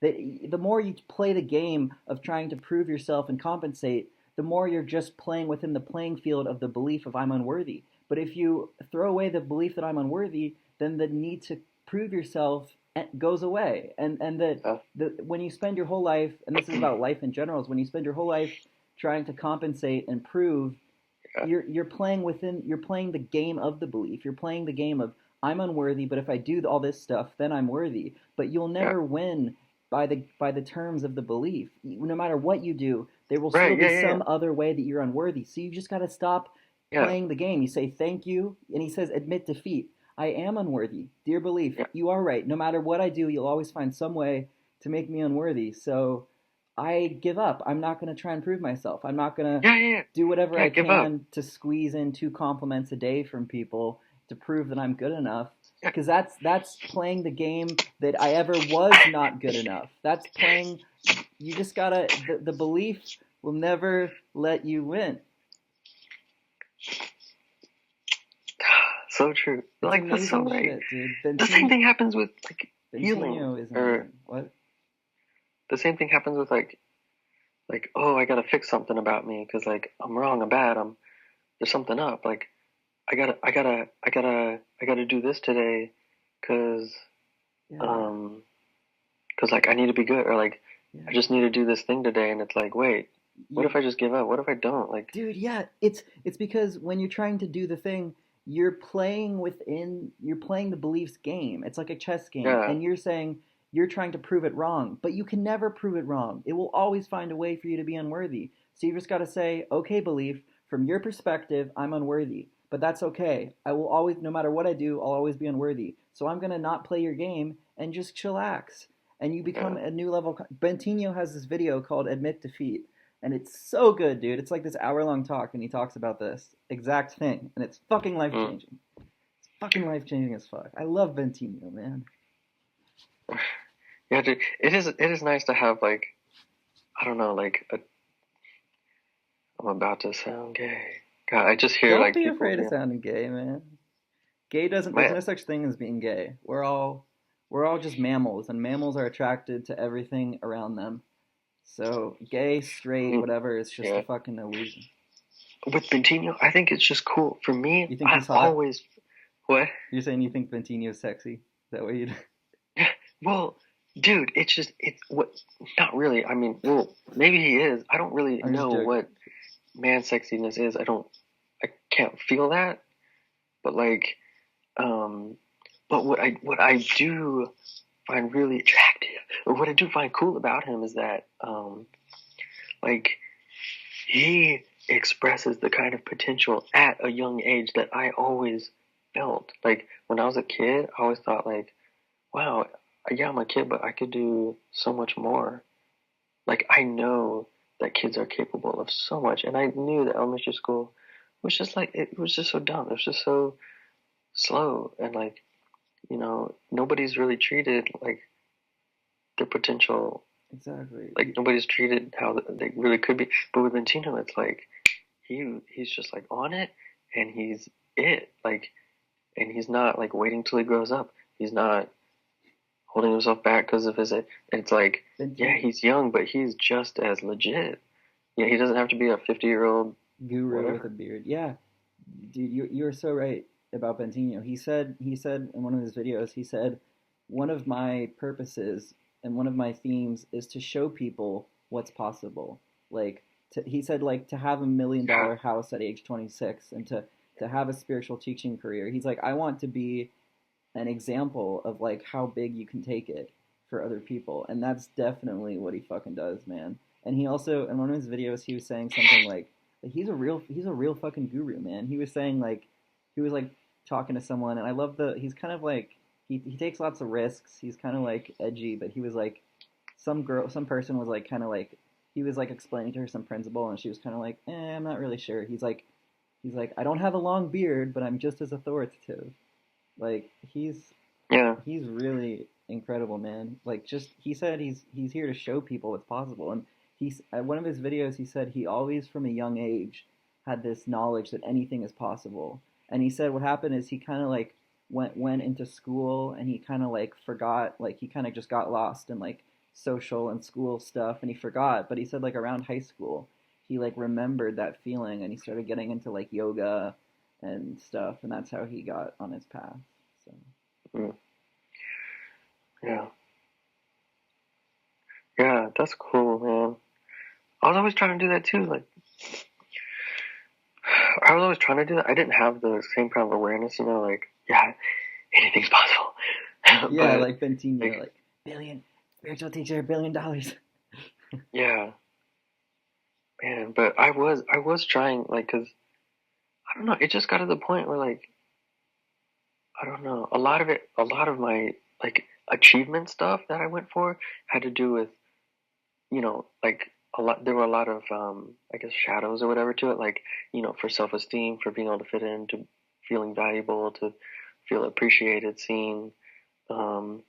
The more you play the game of trying to prove yourself and compensate, the more you're just playing within the playing field of the belief of I'm unworthy. But if you throw away the belief that I'm unworthy, then the need to prove yourself goes away. And that uh, when you spend your whole life, and this is about life in general, is when you spend your whole life trying to compensate and prove, yeah, you're playing the game of the belief. You're playing the game of I'm unworthy, but if I do all this stuff, then I'm worthy. But you'll yeah. never win by the terms of the belief. No matter what you do, there will still Right. be Yeah. Yeah. Yeah. some other way that you're unworthy. So you just got to stop Yeah. playing the game. You say thank you, and he says admit defeat. I am unworthy. Dear belief, Yeah. you are right. No matter what I do, you'll always find some way to make me unworthy. So I give up. I'm not going to try and prove myself. I'm not going to Yeah. Yeah. Yeah. do whatever Yeah. I Give up. can to squeeze in 2 compliments a day from people to prove that I'm good enough. Yeah. Because that's playing the game that I ever was not good enough. That's playing. You just gotta. The belief will never let you win. So true. It's Like that's so amazing right. shit, dude. The same thing happens with like healing, Bentinho is or amazing. What? the same thing happens with like oh I gotta fix something about me because like I'm wrong, I'm bad, I'm there's something up. Like I gotta do this today because Yeah, um because like I need to be good, or like I yeah. just need to do this thing today, and it's like wait, what You if I just give up? What if I don't? Like Dude, yeah, it's because when you're trying to do the thing, you're playing the beliefs game. It's like a chess game, yeah, and you're saying you're trying to prove it wrong, but you can never prove it wrong. It will always find a way for you to be unworthy. So you just got to say, okay, belief, from your perspective, I'm unworthy, but that's okay. I will always, no matter what I do, I'll always be unworthy. So I'm gonna not play your game and just chillax, and you become yeah. a new level. Bentinho has this video called "Admit Defeat." And it's so good, dude. It's like this hour-long talk, and he talks about this exact thing, and it's fucking Mm. life-changing. It's fucking life-changing as fuck. I love Bentinho, man. Yeah, dude, it is nice to have like I don't know, like I'm about to sound gay. God, I just hear Don't like be people afraid of being sounding gay, man. Gay doesn't. There's man, no such thing as being gay. We're all just mammals, and mammals are attracted to everything around them. So gay, straight, mm, whatever, is just a yeah. fucking illusion. With Bentino, I think it's just cool. For me, You think I've he's hot? always what? You're saying you think Bentinho's sexy? Is that what you? Well, dude, it's just it's what not really. I mean, well, maybe he is. I don't really I'm just know joking. what man sexiness is. I can't feel that. But like, um, but what I do find really attractive, or what I do find cool about him is that, like he expresses the kind of potential at a young age that I always felt. Like when I was a kid, I always thought like, wow, yeah, I'm a kid, but I could do so much more. Like I know that kids are capable of so much, and I knew that elementary school was just like it was just so dumb. It was just so slow, and like nobody's really treated like their potential. Exactly. Like nobody's treated how they really could be. But with Bentino, it's like he's just like on it, and he's it. Like, and he's not like waiting till he grows up. He's not holding himself back because of his. And it's like, yeah, Bentinho, he's young, but he's just as legit. Yeah, he doesn't have to be a 50-year-old guru with a whatever. beard. Yeah, dude, you're so right about Bentinho. He said in one of his videos, he said one of my purposes and one of my themes is to show people what's possible. Like he said, like to have a million Yeah, dollar house at age 26 and to have a spiritual teaching career. He's like, I want to be an example of like how big you can take it for other people, and that's definitely what he fucking does, man. And he also in one of his videos he was saying something like he's a real fucking guru, man. He was saying like he was like talking to someone, and I love the he's kind of like he takes lots of risks. He's kind of like edgy, but he was like some person was like kind of like he was like explaining to her some principle, and she was kind of like, I'm not really sure. He's like, I don't have a long beard, but I'm just as authoritative. Like yeah, he's really incredible, man. Like just he said he's here to show people what's possible, and he's at one of his videos he said he always from a young age had this knowledge that anything is possible. And he said what happened is he kind of like went into school and he kind of like forgot, like he kind of just got lost and like social and school stuff, and he forgot. But he said like around high school, he like remembered that feeling, and he started getting into like yoga and stuff, and that's how he got on his path. So Mm. Yeah. Yeah, that's cool, man. I was always trying to do that too. Like, I was always trying to do that. I didn't have the same kind of awareness, like, yeah, anything's possible. yeah, But, like Bentinho, like, like billion spiritual teacher, $1 billion. yeah, man. But I was trying, like, cause I don't know. It just got to the point where, like, I don't know. A lot of my like achievement stuff that I went for had to do with, like a lot. There were a lot of, I guess, shadows or whatever to it. Like, for self-esteem, for being able to fit in, to feeling valuable, to feel appreciated, seen, um,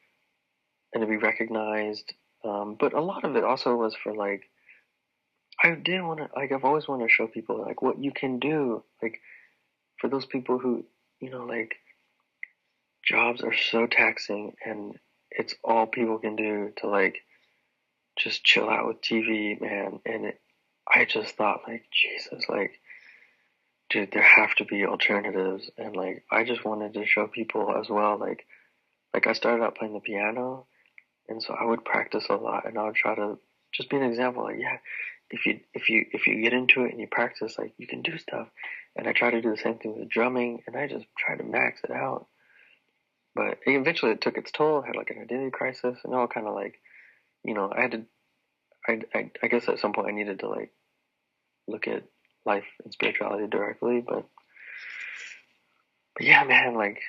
and to be recognized. But a lot of it also was for like, I did want to, like, I've always wanted to show people like what you can do. Like, for those people who, like, jobs are so taxing and it's all people can do to like just chill out with TV, man. And I just thought, like, Jesus, like, dude, there have to be alternatives. And like, I just wanted to show people as well, like I started out playing the piano, and so I would practice a lot, and I would try to just be an example, like, yeah, if you get into it and you practice, like, you can do stuff. And I try to do the same thing with drumming, and I just try to max it out. But eventually it took its toll. I had like an identity crisis, and all kind of like, I had to, I guess at some point I needed to like look at life and spirituality directly. But yeah, man, like,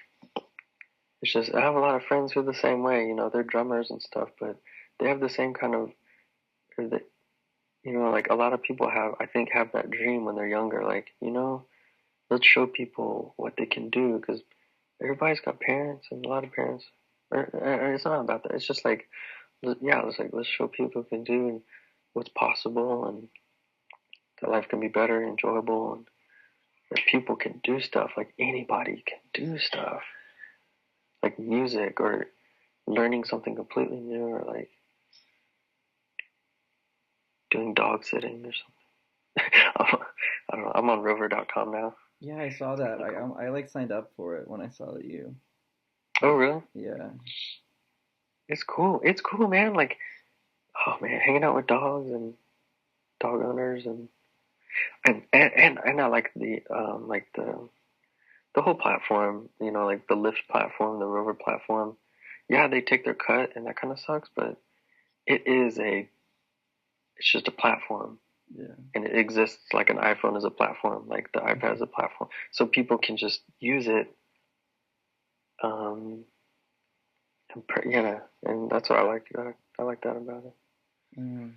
it's just, I have a lot of friends who are the same way, they're drummers and stuff, but they have the same kind of, like a lot of people I think have that dream when they're younger, like, let's show people what they can do, because everybody's got parents, and a lot of parents, or it's not about that. It's just like, yeah, it's like, let's show people what can do and what's possible, and that life can be better, enjoyable, and that people can do stuff. Like, anybody can do stuff, like music or learning something completely new, or like doing dog sitting or something. I don't know. I'm on Rover.com now. Yeah, I saw that. I like signed up for it when I saw that you. Oh, really? Yeah. It's cool. It's cool, man. Like, oh man, hanging out with dogs and dog owners, and I like the whole platform. Like the Lyft platform, the Rover platform. Yeah, they take their cut, and that kind of sucks. But it's just a platform. Yeah. And it exists like an iPhone is a platform, like the iPad is a platform, so people can just use it. And that's what I like. I like that about it. Mm.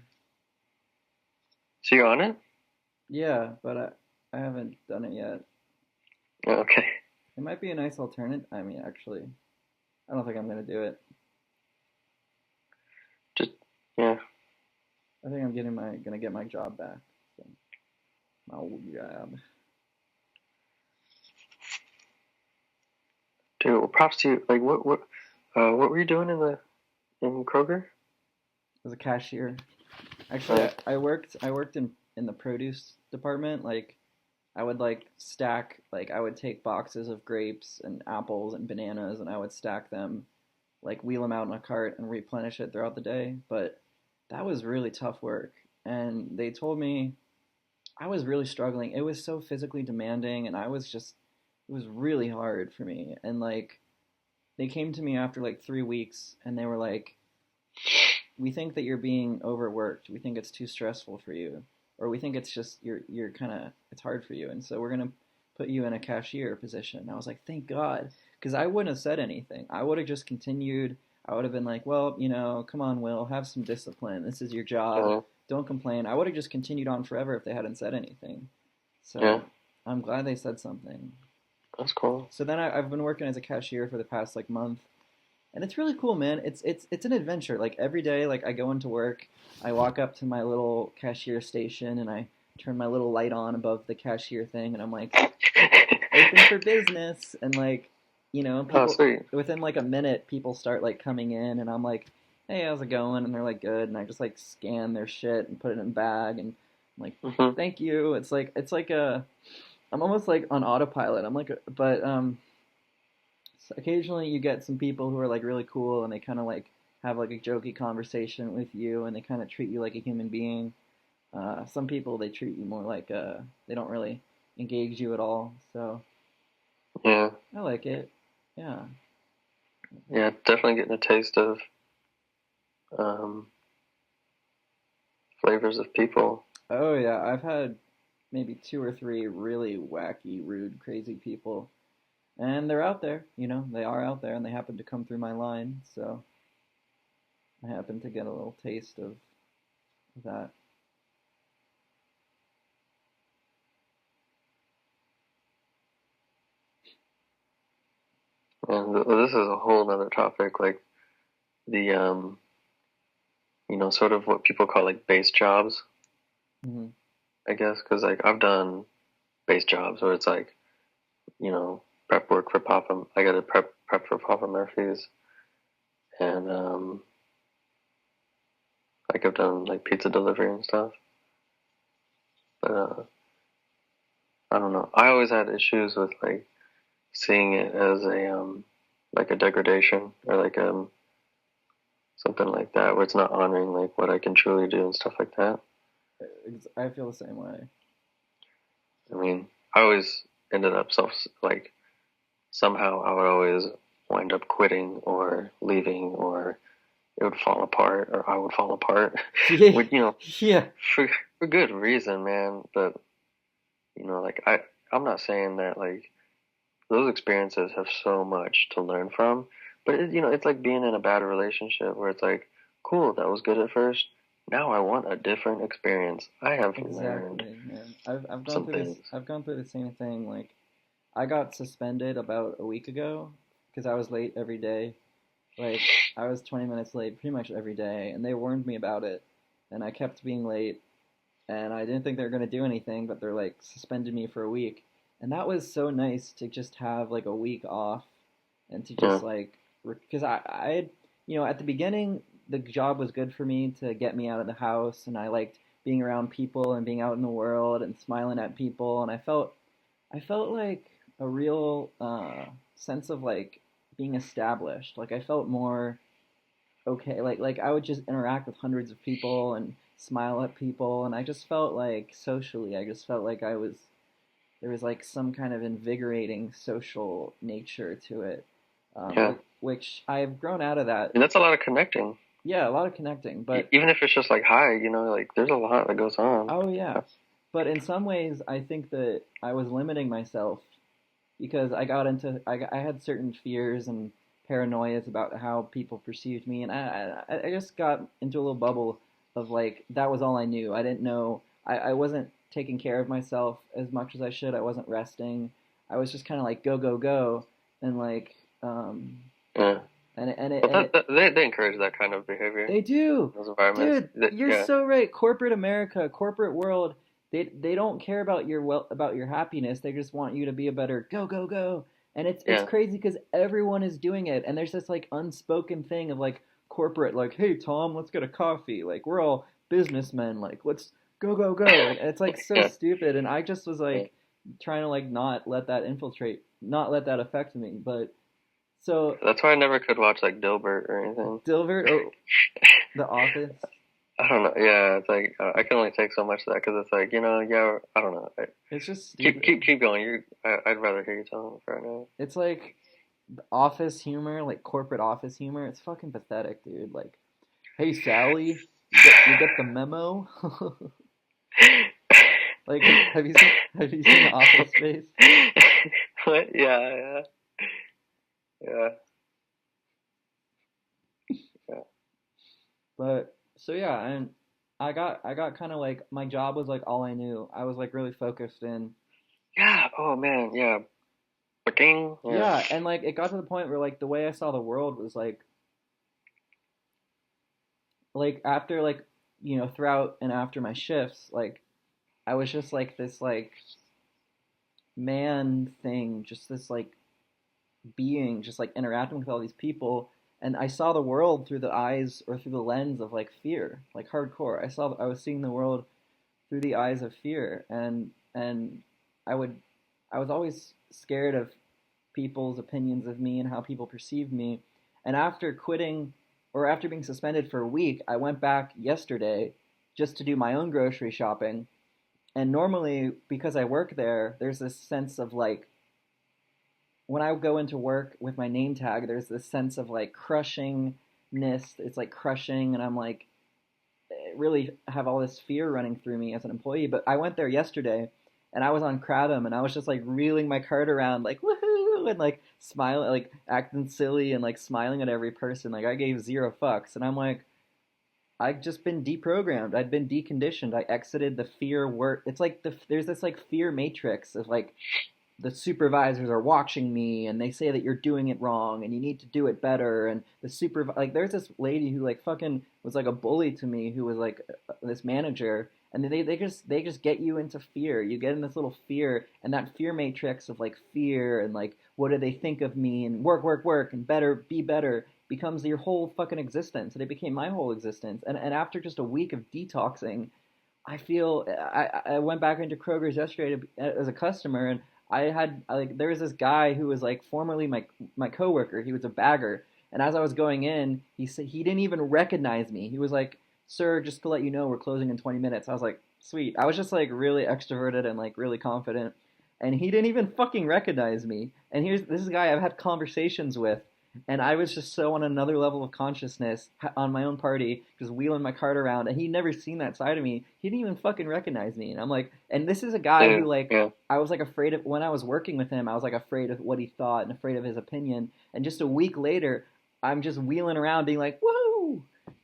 So you're on it? Yeah, but I haven't done it yet. Yeah, okay. It might be a nice alternative. I mean, actually, I don't think I'm gonna do it. Just, yeah. I think I'm gonna get my job back. So, my old job. Dude, well, props to you. Like, what were you doing in Kroger? As a cashier. Actually, Oh, I worked in the produce department. Like, I would like stack, like I would take boxes of grapes and apples and bananas, and I would stack them, like wheel them out in a cart and replenish it throughout the day. But that was really tough work, and they told me I was really struggling. It was so physically demanding, and it was really hard for me. And like, they came to me after like 3 weeks, and they were like, "We think that you're being overworked. We think it's too stressful for you, or we think it's just you're kind of it's hard for you, and so we're gonna put you in a cashier position." And I was like, "Thank God," because I wouldn't have said anything. I would have just continued. I would have been like, "Well, come on, Will, have some discipline. This is your job. yeah, Don't complain." I would have just continued on forever if they hadn't said anything. yeah. So I'm glad they said something. That's cool. So then I've been working as a cashier for the past like month, and it's really cool, man. It's an adventure. Like every day, like I go into work, I walk up to my little cashier station, and I turn my little light on above the cashier thing, and I'm like, open for business, and like, Oh, people sweet. within like a minute, people start like coming in, and I'm like hey, how's it going? And they're like, good. And I just like scan their shit and put it in a bag, and I'm like, Mhm. thank you. It's like a I'm almost like on autopilot. I'm like, but so occasionally you get some people who are like really cool, and they kind of like have like a jokey conversation with you, and they kind of treat you like a human being. Some people they treat you more like they don't really engage you at all. So Yeah. I like it. Yeah. Yeah. Definitely getting a taste of um, flavors of people. Oh yeah, I've had maybe two or three really wacky, rude, crazy people, and they're out there. You know, they are out there, and they happen to come through my line. So I happen to get a little taste of that. And this is a whole other topic, like the sort of what people call like base jobs, Hmm. I guess, because like I've done base jobs where it's like, prep work for Papa. I got to prep for Papa Murphy's, and like I've done like pizza delivery and stuff. But I don't know. I always had issues with like seeing it as a like a degradation or like something like that, where it's not honoring like what I can truly do and stuff like that. I feel the same way. I mean, I always ended up like somehow I would always wind up quitting or leaving, or it would fall apart or I would fall apart. Yeah, with yeah, for good reason, man. But like I'm not saying that like those experiences have so much to learn from, but it's like being in a bad relationship where it's like, cool, that was good at first. Now I want a different experience. I have learned exactly, man. I've gone some through this. things. I've gone through the same thing. Like I got suspended about a week ago because I was late every day. Like I was 20 minutes late pretty much every day, and they warned me about it, and I kept being late, and I didn't think they were gonna do anything, but they're like suspended me for a week, and that was so nice to just have like a week off, and to Yeah, just like because I had, at the beginning the job was good for me to get me out of the house, and I liked being around people and being out in the world and smiling at people, and I felt like a real sense of like being established. Like I felt more okay. Like I would just interact with hundreds of people and smile at people, and I just felt like socially, I just felt like there was like some kind of invigorating social nature to it, yeah. which I've grown out of that. And that's a lot of connecting. Yeah, a lot of connecting, but Even if it's just like hi, like there's a lot that goes on. oh yeah, but in some ways, I think that I was limiting myself because I had certain fears and paranoias about how people perceived me, and I just got into a little bubble of like that was all I knew. I didn't know I wasn't taking care of myself as much as I should. I wasn't resting. I was just kind of like go go go, and like Yeah, but and it they encourage that kind of behavior they do. in those environments. Dude, you're Yeah, so right. Corporate America, corporate world, they don't care about about your happiness. They just want you to be a better go go go. And it's yeah, crazy because everyone is doing it, and there's this like unspoken thing of like corporate, like, hey Tom, let's get a coffee. Like we're all businessmen. Like let's go go go. And it's like so yeah, stupid. And I just was yeah. like trying to like not let that affect me. But so That's why I never could watch like Dilbert or anything. Dilbert, The Office. I don't know. Yeah, it's like I can only take so much of that because it's like yeah, I don't know. It's just Keep stupid. keep going. I'd rather hear you tell me right now. It's like office humor, like corporate office humor. It's fucking pathetic, dude. Like, hey Sally, you get the memo? Like, have you seen the Office Space? What? Yeah, yeah, yeah, But so yeah, and I got kind of like my job was like all I knew. I was like really focused in. yeah. Oh man, yeah. Bing. Yeah, Yeah, and like it got to the point where like the way I saw the world was like after like throughout and after my shifts, like I was just like this like man thing, just this like being, just like interacting with all these people. and I saw the world through the eyes or through the lens of like fear, like hardcore. I was seeing the world through the eyes of fear, and I would I was always scared of people's opinions of me and how people perceived me. And after quitting or after being suspended for a week, I went back yesterday just to do my own grocery shopping. And normally, because I work there, there's this sense of like, when I go into work with my name tag, there's this sense of like crushingness. It's like crushing, and I'm like, really have all this fear running through me as an employee. But I went there yesterday, and I was on Kratom, and I was just like reeling my cart around, like woohoo, and like smiling, like acting silly, and like smiling at every person. Like I gave zero fucks, and I'm like, I'd just been deprogrammed. I'd been deconditioned. I exited the fear work. It's like there's this like fear matrix of like the supervisors are watching me and they say that you're doing it wrong and you need to do it better, and the like there's this lady who like fucking was like a bully to me, who was like this manager, and they just get you into fear. You get in this little fear, and that fear matrix of like fear and like what do they think of me, and work and better, be better, becomes your whole fucking existence. And it became my whole existence. And after just a week of detoxing, I feel I went back into Kroger's yesterday as a customer, and I had like there was this guy who was like formerly my coworker. He was a bagger, and as I was going in, he said he didn't even recognize me. He was like, "Sir, just to let you know, we're closing in 20 minutes." I was like, "Sweet." I was just like really extroverted and like really confident, and he didn't even fucking recognize me. And here's this is a guy I've had conversations with, and I was just so on another level of consciousness on my own party, just wheeling my cart around, and he'd never seen that side of me. He didn't even fucking recognize me. And I'm like, and this is a guy Yeah, who like, yeah, I was like afraid of, when I was working with him, I was like afraid of what he thought and afraid of his opinion. And just a week later, I'm just wheeling around being like, whoa!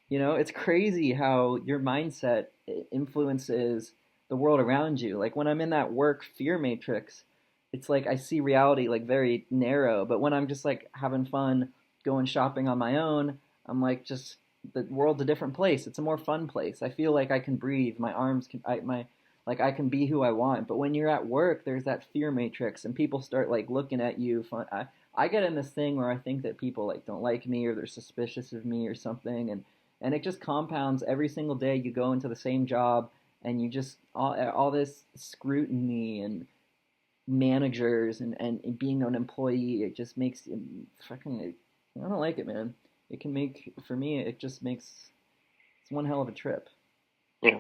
You know, it's crazy how your mindset influences the world around you. Like when I'm in that work fear matrix, it's like I see reality like very narrow. But when I'm just like having fun, going shopping on my own, I'm like just the world's a different place. It's a more fun place. I feel like I can breathe. My arms can, my like I can be who I want. But when you're at work, there's that fear matrix, and people start like looking at you. I get in this thing where I think that people like don't like me or they're suspicious of me or something, and it just compounds every single day. You go into the same job, and you just all this scrutiny and managers and being an employee, it just makes you fucking. I don't like it, man. It can make, for me, it just makes, it's one hell of a trip. yeah,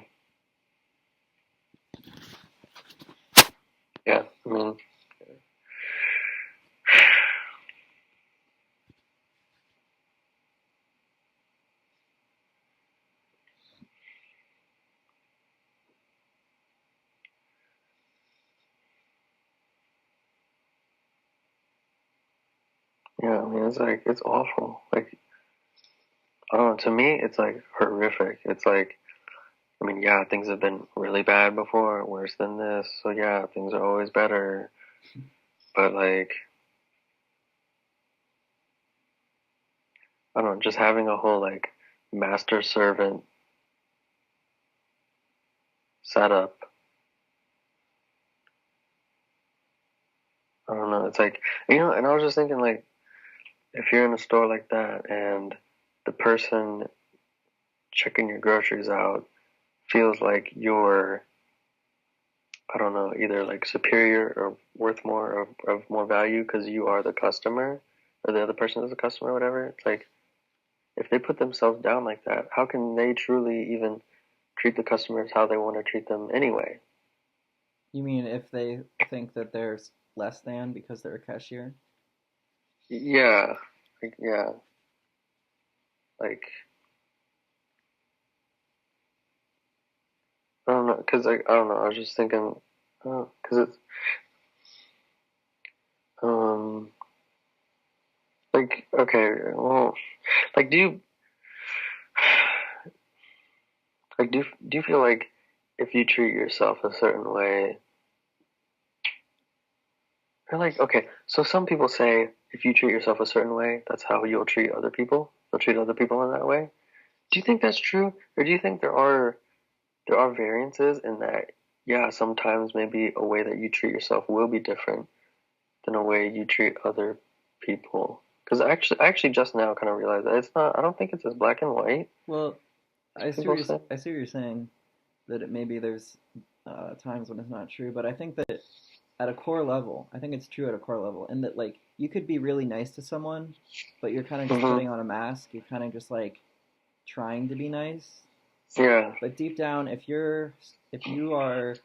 yeah. I mean, yeah. I mean, it's like it's awful. Like, I don't know. To me, it's like horrific. It's like, I mean, yeah, things have been really bad before, worse than this. So yeah, things are always better. But like, I don't know, just having a whole like master servant setup. I don't know. It's like, and I was just thinking like, if you're in a store like that and the person checking your groceries out feels like you're, I don't know, either like superior or worth more or of more value because you are the customer or the other person is the customer or whatever. It's like, if they put themselves down like that, how can they truly even treat the customers how they want to treat them anyway? You mean if they think that there's less than because they're a cashier? Yeah, like, yeah, like, I don't know, because like, I don't know, I was just thinking, because it's, um, like, okay, well, like, do you feel like if you treat yourself a certain way, or like, okay, so some people say if you treat yourself a certain way, that's how you'll treat other people. You'll treat other people in that way. Do you think that's true, or do you think there are variances in that? Yeah, sometimes maybe a way that you treat yourself will be different than a way you treat other people. Because I actually just now kind of realized that it's not. I don't think it's as black and white. Well, People say. I see what you're saying, that it maybe there's times when it's not true, but I think that at a core level, I think it's true at a core level, and that like you could be really nice to someone, but you're kind of just Hmm. putting on a mask. You're kind of just like trying to be nice, Yeah. but deep down, if you are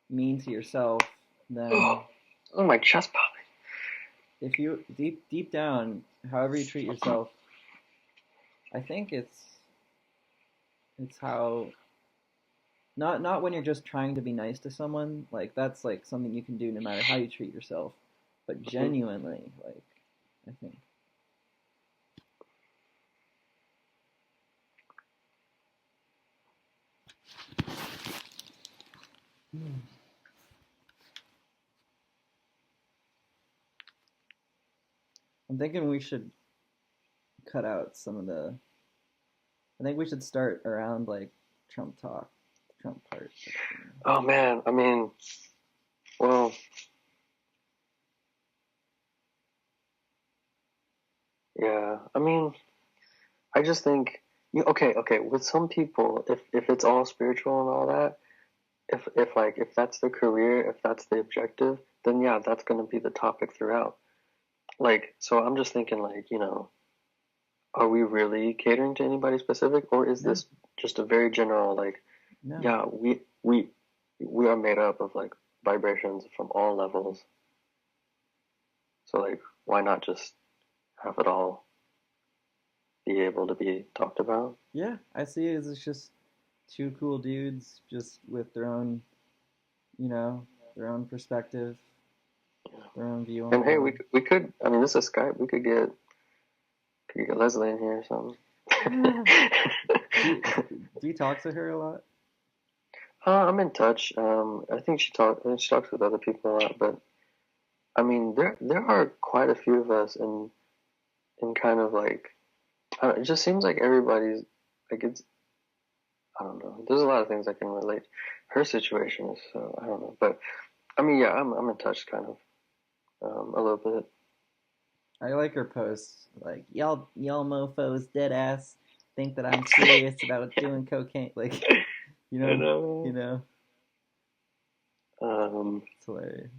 mean to yourself, then Oh, my chest popping. if you deep down, however you treat yourself, I think it's how not when you're just trying to be nice to someone, like that's like something you can do no matter how you treat yourself, but Hmm. genuinely, like I think. I'm thinking we should cut out some of the. I think we should start around like Trump talk, Trump part. Oh man. I mean, well, yeah. I mean, I just think. Okay. With some people, if it's all spiritual and all that, if that's the career, if that's the objective, then yeah, that's gonna be the topic throughout. Like, so I'm just thinking, like, are we really catering to anybody specific, or is No, this just a very general, like, no. yeah, we are made up of like vibrations from all levels. So like, why not just have it all be able to be talked about? Yeah, I see it as it's just two cool dudes just with their own, you know, their own perspective, their own view on the And hey, world. we could. I mean, this is Skype. We could get Leslie in here or something. do you, do you talk to her a lot? I'm in touch. I think she talks with other people a lot, but I mean, there are quite a few of us in kind of like, it just seems like everybody's like it's. I don't know. There's a lot of things I can relate. Her situation is so I don't know, but I mean, yeah, I'm in touch kind of a little bit. I like her posts like y'all mofos dead ass think that I'm serious about doing cocaine, like I you know. know, Um, it's hilarious.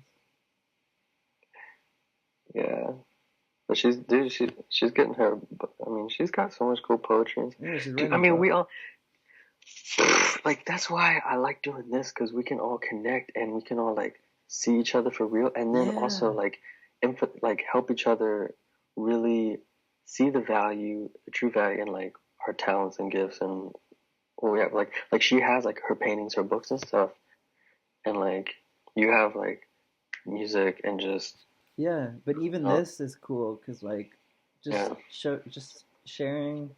yeah, but she's getting her. I mean, she's got so much cool poetry. Yeah, she's Dude, writing I a mean, book. we all like that's why I like doing this because we can all connect and we can all like see each other for real, and then also Yeah, like like help each other really see the value, the true value in like our talents and gifts and what we have. Like she has like her paintings, her books and stuff, and like you have like music and just yeah, but even uh, this is cool because like yeah. just sharing,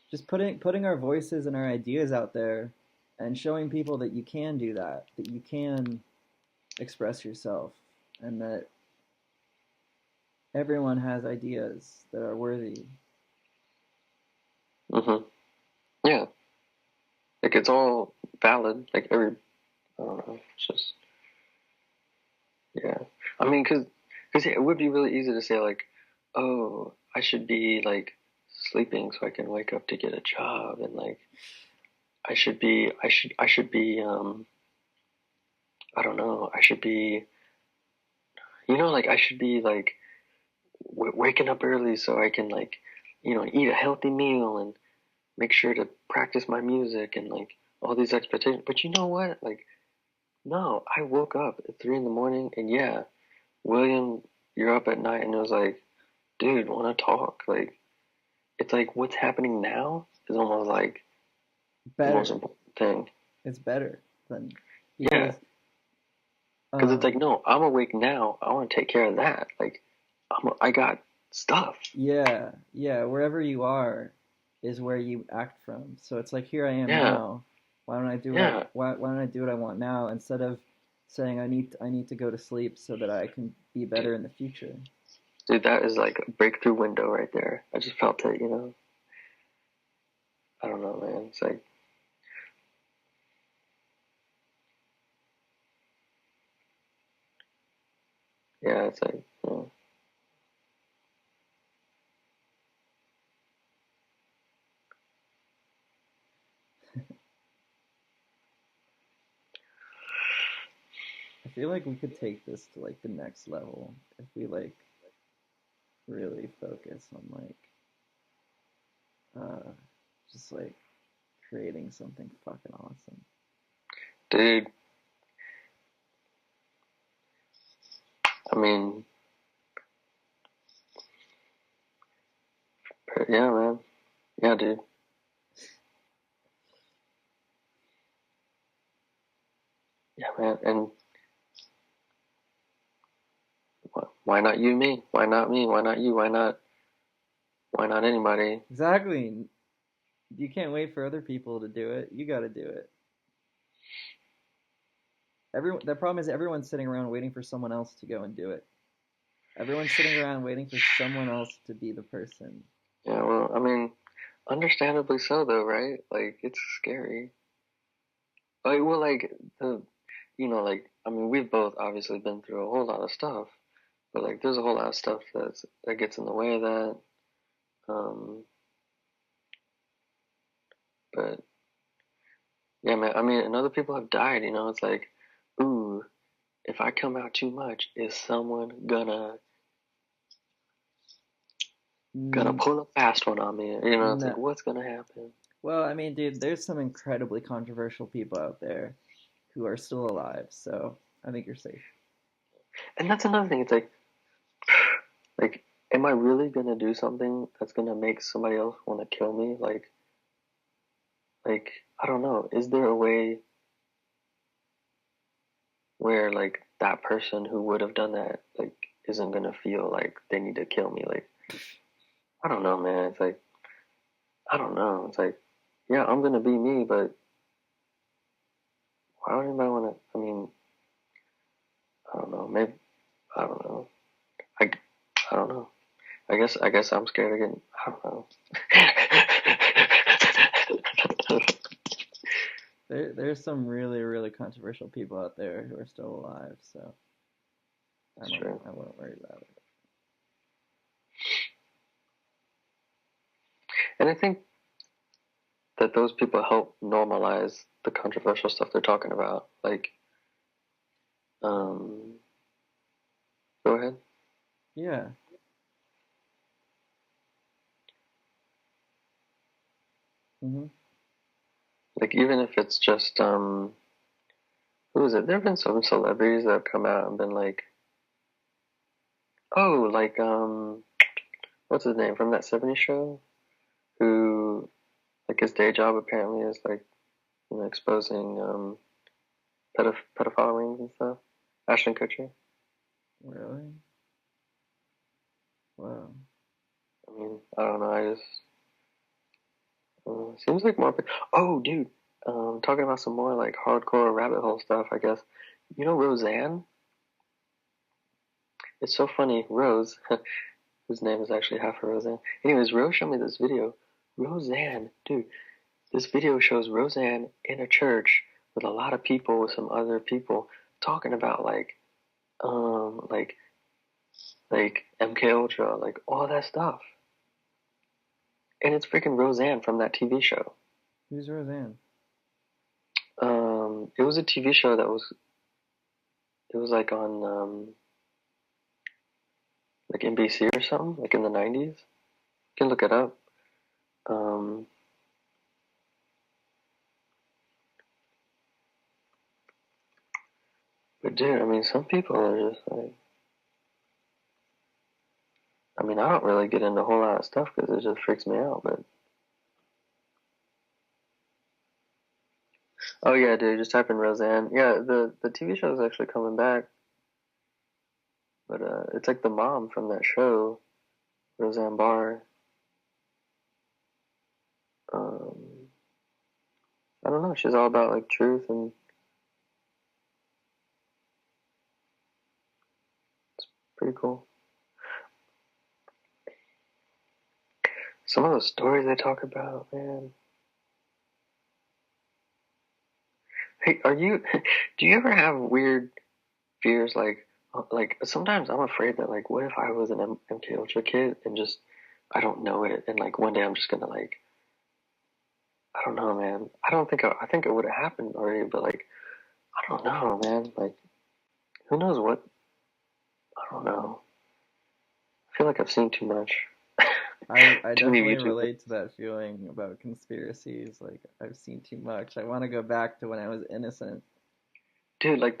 just putting our voices and our ideas out there, and showing people that you can do that, that you can express yourself, and that everyone has ideas that are worthy. Hmm. Yeah, like it's all valid. Like every I don't know. It's just yeah. I mean, cause yeah, it would be really easy to say like, oh, I should be like sleeping so I can wake up to get a job, and like I should be I don't know. I should be like I should be like waking up early so I can like eat a healthy meal and make sure to practice my music and like all these expectations. But you know what? Like no, I woke up at 3 in the morning and yeah, William, you're up at night and it was like, dude, want to talk? Like, it's like what's happening now is almost like the most Better. important thing. It's better than Yeah, because because it's like, um no, I'm awake now. I want to take care of that. Like, I got stuff. yeah, wherever you are is where you act from. So it's like here I am Yeah, now. Why don't I do yeah, why don't I do what I want now instead of saying I need to go to sleep so that I can be dude, better in the future. dude, that is like a breakthrough window right there. I just felt it. I don't know, man. It's like, yeah, it's like, feel like we could take this to like the next level if we like really focus on like uh just like creating something fucking awesome. Dude, I mean, yeah, man. Yeah, dude. Yeah, man. And why not you, me? Why not me? Why not you? Why not anybody? Exactly. You can't wait for other people to do it. You got to do it. Everyone. The problem is everyone's sitting around waiting for someone else to go and do it. Everyone's sitting around waiting for someone else to be the person. Yeah, well, I mean, understandably so, though, right? Like, it's scary. Like, well, like, like, I mean, we've both obviously been through a whole lot of stuff, but, like, there's a whole lot of stuff that gets in the way of that. Um, but, yeah, man, I mean, and other people have died, it's like, ooh, if I come out too much, is someone gonna Mm, pull a fast one on me? It's no. like, what's gonna happen? Well, I mean, dude, there's some incredibly controversial people out there who are still alive, so I think you're safe. And that's another thing. It's like, am I really gonna do something that's gonna make somebody else want to kill me? Like, I don't know. Is there a way where like that person who would have done that like isn't gonna feel like they need to kill me? Like, I don't know, man. It's like, I don't know. It's like, yeah, I'm gonna be me, but why would anybody want to? I mean, I don't know. Maybe I don't know. I, I don't know. I guess I'm scared of getting. I don't know. There's some really, really controversial people out there who are still alive, so That's true. I wouldn't worry about it. And I think that those people help normalize the controversial stuff they're talking about. Like, um, go ahead. Yeah. Hmm. Like, even if it's just, who is it? There have been some celebrities that have come out and been like, oh, like, what's his name from that '70s show? Who, like, his day job apparently is like, exposing, pedophile rings and stuff. Ashton Kutcher. Really? Wow. I mean, I don't know. I just, seems like more. Oh, dude. Talking about some more like hardcore rabbit hole stuff. I guess. Roseanne. It's so funny. Rose, whose name is actually half a Roseanne. Anyways, Rose showed me this video. Roseanne, dude. This video shows Roseanne in a church with a lot of people, with some other people, talking about like MK Ultra, like all that stuff. And it's freaking Roseanne from that TV show. Who's Roseanne? It was a TV show it was like on like NBC or something, like in the '90s. You can look it up. Um, but dude, I mean, some people are just like, I mean, I don't really get into a whole lot of stuff because it just freaks me out. But oh yeah, dude, just type in Roseanne. Yeah, the TV show is actually coming back, but it's like the mom from that show, Roseanne Barr. Um, I don't know. She's all about like truth and pretty cool. Some of those stories they talk about, man. Hey, do you ever have weird fears like sometimes I'm afraid that like what if I was an MK Ultra kid and just I don't know it and like one day I'm just gonna like I don't know, man. I don't think I think it would have happened already, but like I don't know, man. Like who knows what? I don't know. I feel like I've seen too much. I Too many definitely YouTube. relate to that feeling about conspiracies. Like I've seen too much. I want to go back to when I was innocent. Dude, like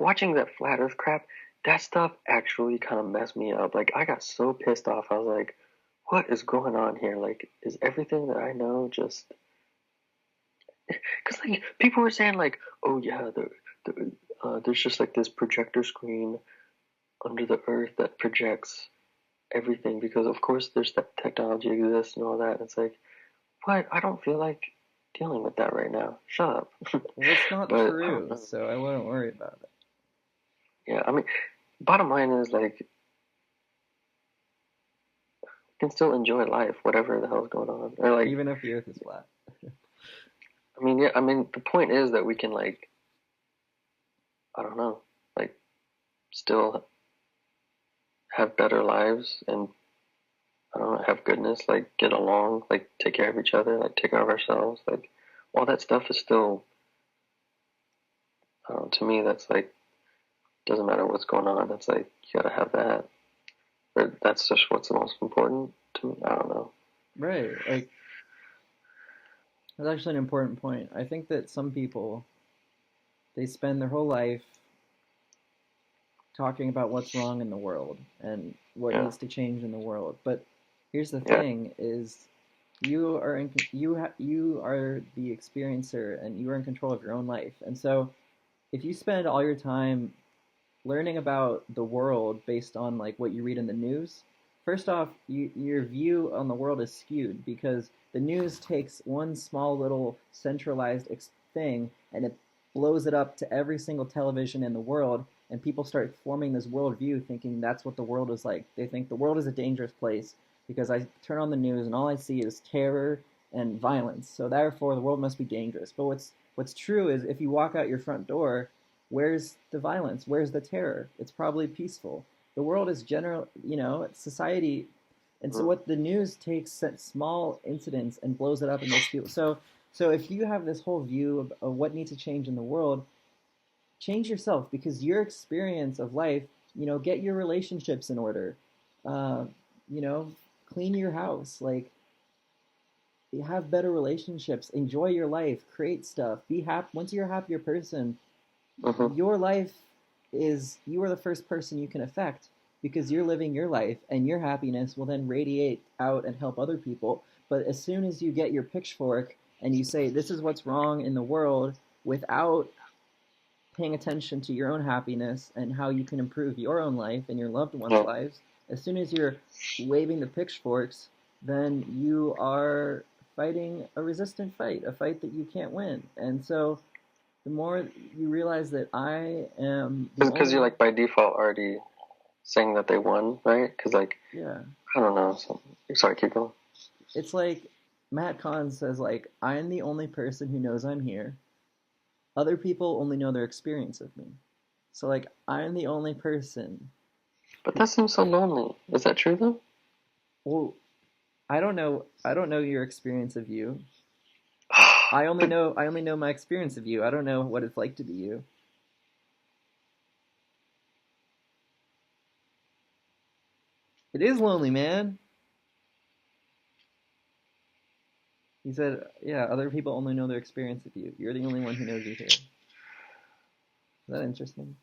watching that flat Earth crap, that stuff actually kind of messed me up. Like I got so pissed off. I was like, what is going on here? Like, is everything that I know just? Because like people were saying like, oh yeah, there's just like this projector screen under the Earth that projects everything because of course there's that technology exists and all that. It's like, what? I don't feel like dealing with that right now. Shut up. Well, it's not But I don't true, know. so I wouldn't worry about it. Yeah, I mean, bottom line is like, you can still enjoy life, whatever the hell's going on. Or like, Even if the Earth is flat. I mean, yeah, I mean, the point is that we can like, I don't know, like, still have better lives and I don't know, have goodness, like get along, like take care of each other, like take care of ourselves, like all that stuff is still, I don't know, to me that's like doesn't matter what's going on. That's like you gotta have that. Or that's just what's the most important to me. I don't know. Right. Like that's actually an important point. I think that some people they spend their whole life talking about what's wrong in the world and what Yeah, needs to change in the world. But here's the yeah, thing: is you are the experiencer and you are in control of your own life. And so if you spend all your time learning about the world based on like what you read in the news, first off, your view on the world is skewed because the news takes one small little centralized thing and it blows it up to every single television in the world, and people start forming this worldview thinking that's what the world is like. They think the world is a dangerous place because I turn on the news and all I see is terror and violence. So therefore, the world must be dangerous. But what's true is if you walk out your front door, where's the violence? Where's the terror? It's probably peaceful. The world is general, society. And so mm, what the news takes small incidents and blows it up and makes people. So if you have this whole view of what needs to change in the world, change yourself because your experience of life, get your relationships in order. Uh, you know, clean your house. Like, have better relationships. Enjoy your life. Create stuff. Be happy. Once you're a happier person, mm-hmm, your life is you are the first person you can affect because you're living your life and your happiness will then radiate out and help other people. But as soon as you get your pitchfork and you say this is what's wrong in the world without paying attention to your own happiness and how you can improve your own life and your loved ones' yeah, lives, as soon as you're waving the pitchforks, then you are fighting a resistant fight, a fight that you can't win. And so the more you realize that I am the because you're only, like by default already saying that they won, right? Because like yeah, I don't know. So, sorry, keep going. it's like Matt Kahn says, like, I'm the only person who knows I'm here. Other people only know their experience of me. So, like, I'm the only person But who, that seems so lonely. Is that true though? well, I don't know your experience of you. I only know my experience of you. I don't know what it's like to be you. It is lonely, man. He said, yeah, other people only know their experience of you. You're the only one who knows you here. Is that interesting?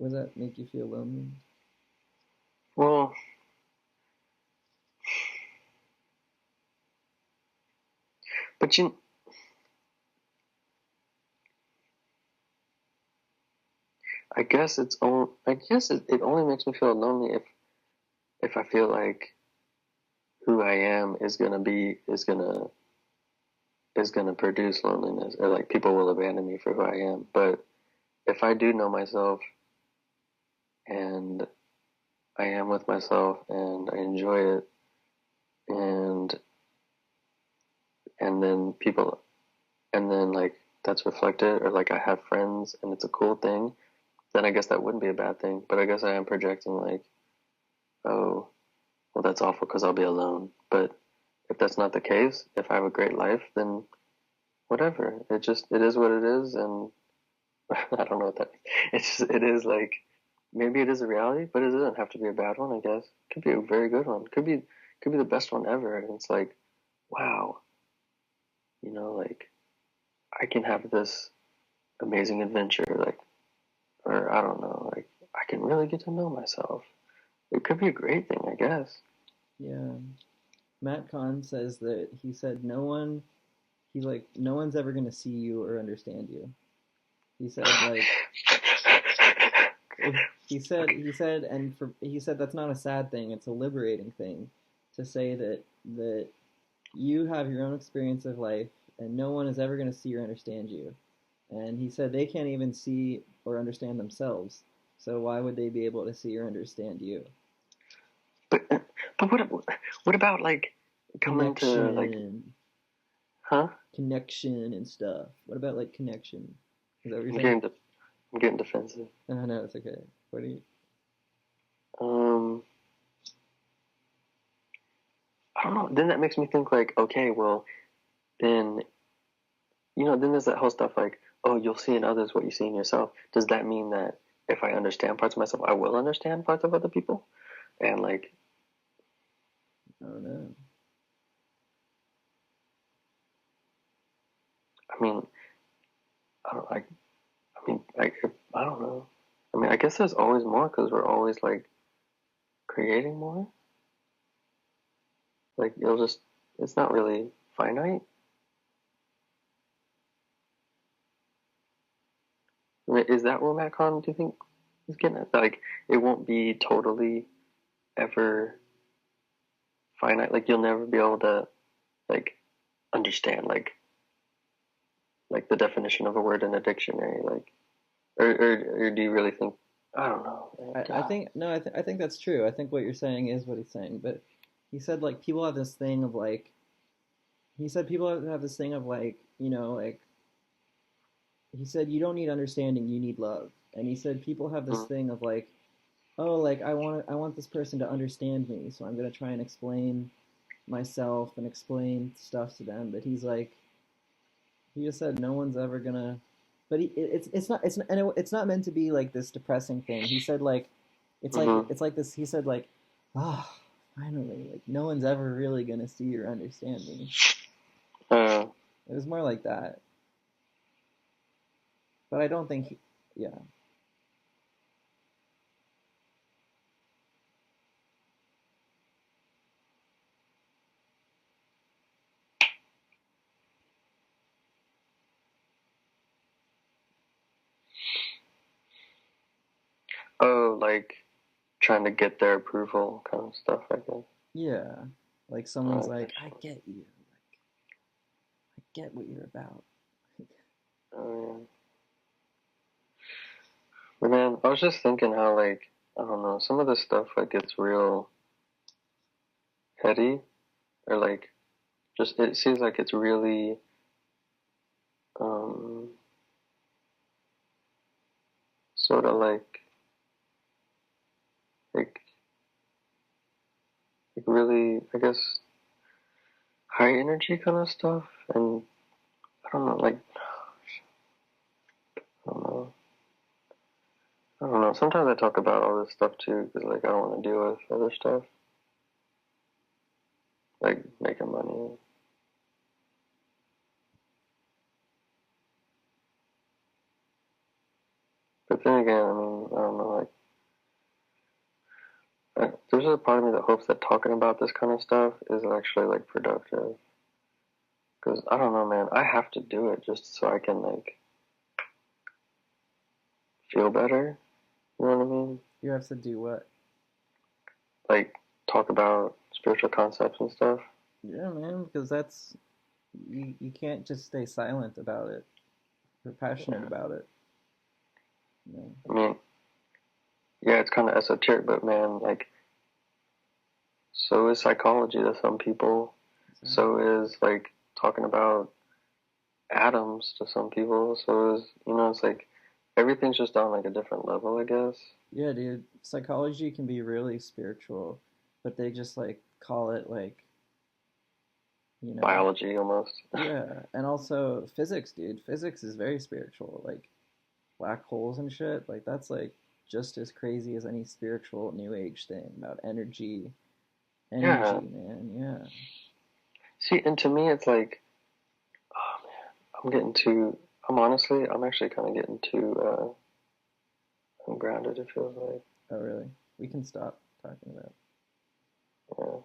Does that make you feel lonely? Well, but I guess it's only. I guess it only makes me feel lonely if I feel like who I am is gonna produce loneliness, or like people will abandon me for who I am. But if I do know myself and I am with myself and I enjoy it, and and then people and then like that's reflected, or like I have friends and it's a cool thing, then I guess that wouldn't be a bad thing. But I guess I am projecting like, oh, well, that's awful because I'll be alone. But if that's not the case, if I have a great life, then whatever. It is what it is, and I don't know what that means. It is like, maybe it is a reality, but it doesn't have to be a bad one, I guess. It could be a very good one. Could be the best one ever. And it's like, wow, like, I can have this amazing adventure, like, or I don't know, like, I can really get to know myself. It could be a great thing, I guess. Yeah. Matt Kahn says that he said he's like, no one's ever gonna see you or understand you. He said like he said that's not a sad thing, it's a liberating thing to say that you have your own experience of life and no one is ever going to see or understand you. And he said they can't even see or understand themselves. So why would they be able to see or understand you? But but what about like coming to like, Connection, huh? connection and stuff. What about like connection? Is that what you're I'm saying? I'm getting defensive. Oh no, it's okay. What do you? Um, I don't know. Then that makes me think like, okay, well, then then there's that whole stuff like, oh, you'll see in others what you see in yourself. Does that mean that if I understand parts of myself, I will understand parts of other people? And like, I don't know. I mean, I don't like. I mean, I don't know. I mean, I guess there's always more because we're always like creating more. Like it's not really finite. I mean, is that what Matt Kahn, do you think, is getting at? Like, it won't be totally ever finite. Like, you'll never be able to like understand like the definition of a word in a dictionary. Like, or do you really think? I don't know. I think no, I think that's true. I think what you're saying is what he's saying. But he said like people have this thing of like he said people have this thing of like like he said you don't need understanding, you need love. And he said people have this Mm, thing of like, oh, like I want this person to understand me, so I'm gonna try and explain myself and explain stuff to them. But he's like, he just said no one's ever gonna. But it's not meant to be like this depressing thing. He said like, mm-hmm. it's like this. He said like, ah, oh, finally, like no one's ever really gonna see or understand me. Uh, It was more like that. But I don't think yeah. oh, like trying to get their approval kind of stuff, I guess. Yeah. Like someone's Uh, like, I get you. Like, I get what you're about. oh, yeah. But man, I was just thinking how like, I don't know, some of this stuff like gets real heady, or like just it seems like it's really um sort of like really, I guess, high energy kind of stuff. And I don't know, like, I don't know. I don't know. Sometimes I talk about all this stuff too because like I don't want to deal with other stuff like making money. But then again, I mean, I don't know. Like, there's a part of me that hopes that talking about this kind of stuff is actually like productive. Because I don't know, man. I have to do it just so I can like feel better. You know what I mean? You have to do what? Like talk about spiritual concepts and stuff. Yeah, man, because that's you can't just stay silent about it. You're passionate about it. You know? I mean, yeah, it's kind of esoteric, but man, like, so is psychology to some people. So, So is like talking about atoms to some people. So is, it's like everything's just on like a different level, I guess. yeah, dude, psychology can be really spiritual, but they just like call it like you know? biology almost. Yeah, and also physics, dude. Physics is very spiritual. Like black holes and shit. Like that's like just as crazy as any spiritual new age thing about energy. Yeah. Energy, man. Yeah. See, and to me, it's like, oh man, I'm getting too. I'm honestly, I'm actually kind of getting too ungrounded. It feels like. Oh, really? We can stop talking about. Yeah.